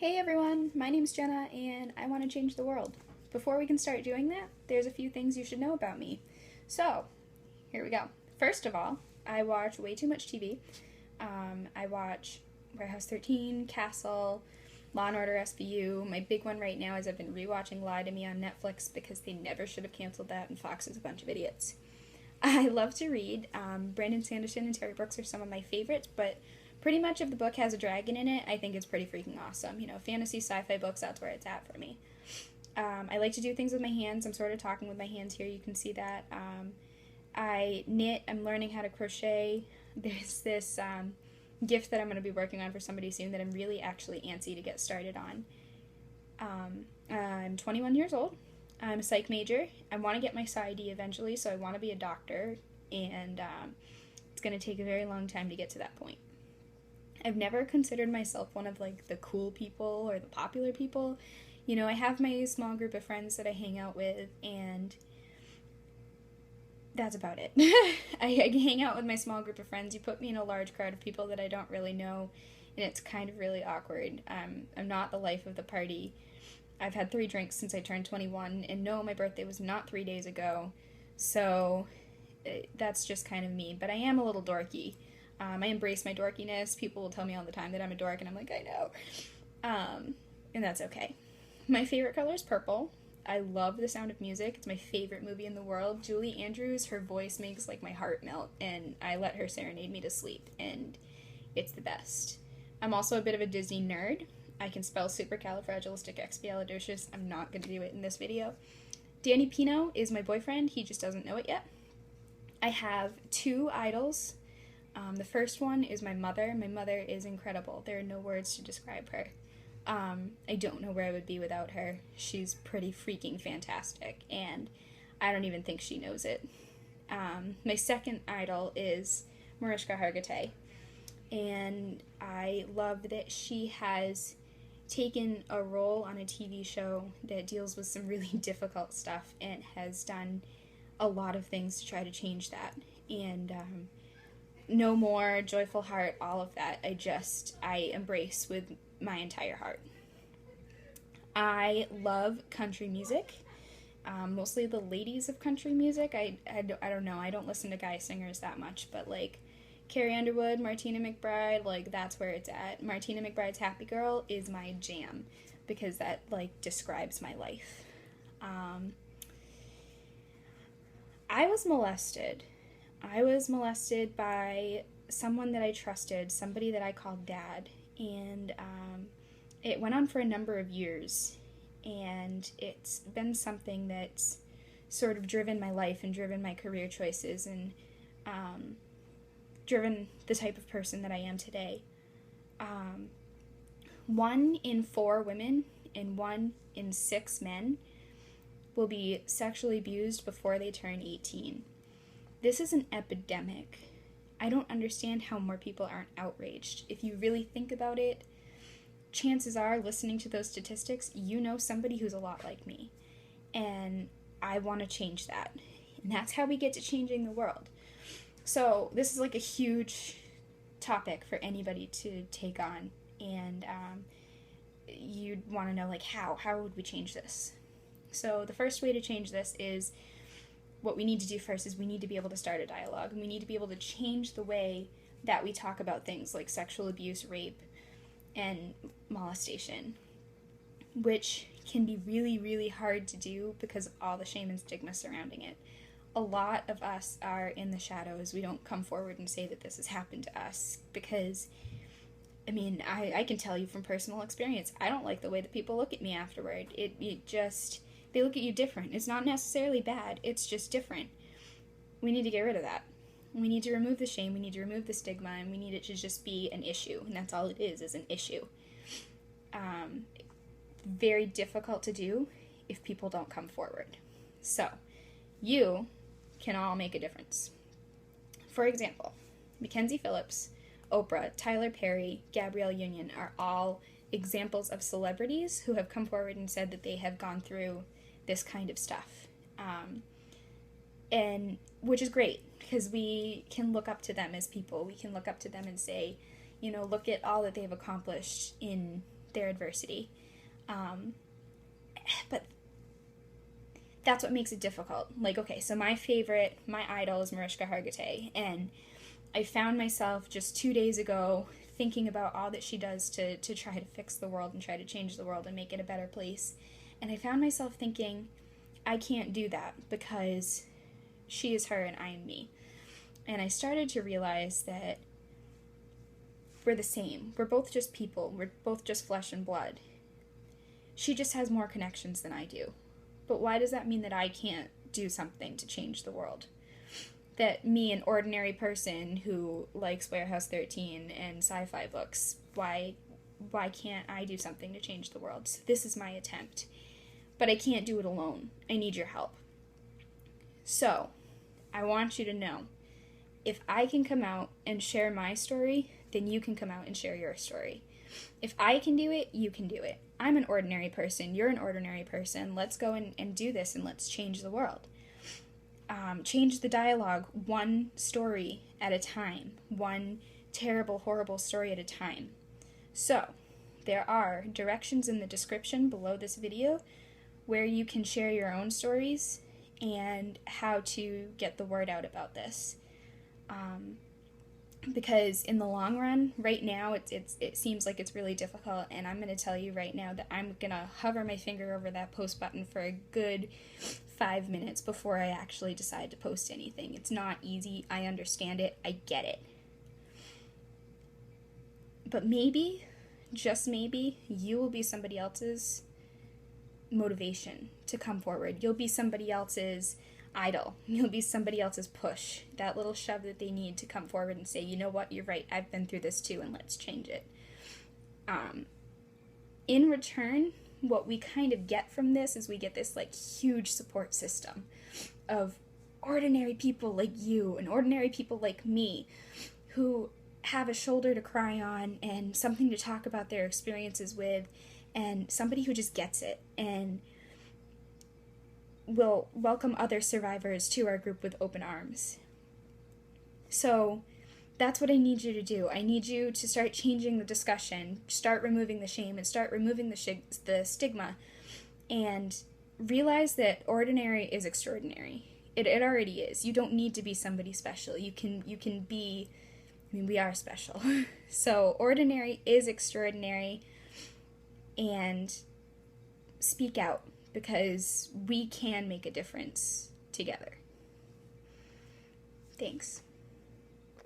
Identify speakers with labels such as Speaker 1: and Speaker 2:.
Speaker 1: Hey everyone, my name's Jenna and I want to change the world. Before we can start doing that, there's a few things you should know about me. So, here we go. First of all, I watch way too much TV. I watch Warehouse 13, Castle, Law and Order SVU. My big one right now is I've been rewatching Lie to Me on Netflix because they never should have canceled that and Fox is a bunch of idiots. I love to read. Brandon Sanderson and Terry Brooks are some of my favorites, but pretty much if the book has a dragon in it, I think it's pretty freaking awesome. You know, fantasy, sci-fi books, that's where it's at for me. I like to do things with my hands. I'm sort of talking with my hands here. You can see that. I knit. I'm learning how to crochet. There's this gift that I'm going to be working on for somebody soon that I'm really actually antsy to get started on. I'm 21 years old. I'm a psych major. I want to get my PsyD eventually, so I want to be a doctor, and it's going to take a very long time to get to that point. I've never considered myself one of like the cool people or the popular people. You know, I have my small group of friends that I hang out with, and that's about it. I hang out with my small group of friends. You put me in a large crowd of people that I don't really know, and it's kind of really awkward. I'm not the life of the party. I've had 3 drinks since I turned 21, and no, my birthday was not 3 days ago, so that's just kind of me. But I am a little dorky. I embrace my dorkiness. People will tell me all the time that I'm a dork, and I'm like, I know. And that's okay. My favorite color is purple. I love the sound of music. It's my favorite movie in the world. Julie Andrews, her voice makes like my heart melt, and I let her serenade me to sleep, and it's the best. I'm also a bit of a Disney nerd. I can spell supercalifragilisticexpialidocious. I'm not going to do it in this video. Danny Pino is my boyfriend. He just doesn't know it yet. I have 2 idols. The first one is my mother. My mother is incredible. There are no words to describe her. I don't know where I would be without her. She's pretty freaking fantastic, and I don't even think she knows it. My second idol is Mariska Hargitay, and I love that she has taken a role on a TV show that deals with some really difficult stuff and has done a lot of things to try to change that. And No More, Joyful Heart, all of that, I embrace with my entire heart. I love country music, mostly the ladies of country music. I don't know, I don't listen to guy singers that much, but like Carrie Underwood, Martina McBride, like that's where it's at. Martina McBride's Happy Girl is my jam because that like describes my life. I was molested. I was molested by someone that I trusted, somebody that I called dad, and it went on for a number of years, and it's been something that's sort of driven my life and driven my career choices and driven the type of person that I am today. 1 in 4 women and 1 in 6 men will be sexually abused before they turn 18. This is an epidemic. I don't understand how more people aren't outraged. If you really think about it, chances are, listening to those statistics, you know somebody who's a lot like me. And I want to change that. And that's how we get to changing the world. So this is like a huge topic for anybody to take on. And you'd want to know, like, how would we change this? So the first way to change this is, what we need to do first is we need to be able to start a dialogue, and we need to be able to change the way that we talk about things like sexual abuse, rape, and molestation, which can be really, really hard to do because of all the shame and stigma surrounding it. A lot of us are in the shadows. We don't come forward and say that this has happened to us because, I mean, I can tell you from personal experience, I don't like the way that people look at me afterward. They look at you different. It's not necessarily bad, it's just different. We need to get rid of that. We need to remove the shame, we need to remove the stigma, and we need it to just be an issue, and that's all it is an issue. Very difficult to do if people don't come forward. So, you can all make a difference. For example, Mackenzie Phillips, Oprah, Tyler Perry, Gabrielle Union are all examples of celebrities who have come forward and said that they have gone through this kind of stuff. And which is great because we can look up to them as people. We can look up to them and say, you know, look at all that they've accomplished in their adversity. But that's what makes it difficult. Like, okay, so my idol is Mariska Hargitay, and I found myself just 2 days ago thinking about all that she does to try to fix the world and try to change the world and make it a better place. And I found myself thinking, I can't do that because she is her and I am me. And I started to realize that we're the same. We're both just people. We're both just flesh and blood. She just has more connections than I do. But why does that mean that I can't do something to change the world? That me, an ordinary person who likes Warehouse 13 and sci-fi books, why can't I do something to change the world? So this is my attempt. But I can't do it alone. I need your help. So, I want you to know, if I can come out and share my story, then you can come out and share your story. If I can do it, you can do it. I'm an ordinary person. You're an ordinary person. Let's go and do this, and let's change the world. Change the dialogue one story at a time. One terrible, horrible story at a time. So, there are directions in the description below this video where you can share your own stories and how to get the word out about this. Because in the long run, right now, it seems like it's really difficult, and I'm going to tell you right now that I'm going to hover my finger over that post button for a good 5 minutes before I actually decide to post anything. It's not easy. I understand it. I get it. But maybe, just maybe, you will be somebody else's motivation to come forward. You'll be somebody else's idol. You'll be somebody else's push, that little shove that they need to come forward and say, you know what, you're right, I've been through this too, and let's change it. In return, what we kind of get from this is we get this like huge support system of ordinary people like you and ordinary people like me who have a shoulder to cry on and something to talk about their experiences with, and somebody who just gets it and will welcome other survivors to our group with open arms. So that's what I need you to do. I need you to start changing the discussion, start removing the shame, and start removing the stigma, and realize that ordinary is extraordinary. It already is. You don't need to be somebody special. You can be, I mean, we are special. So ordinary is extraordinary, and speak out, because we can make a difference together. Thanks.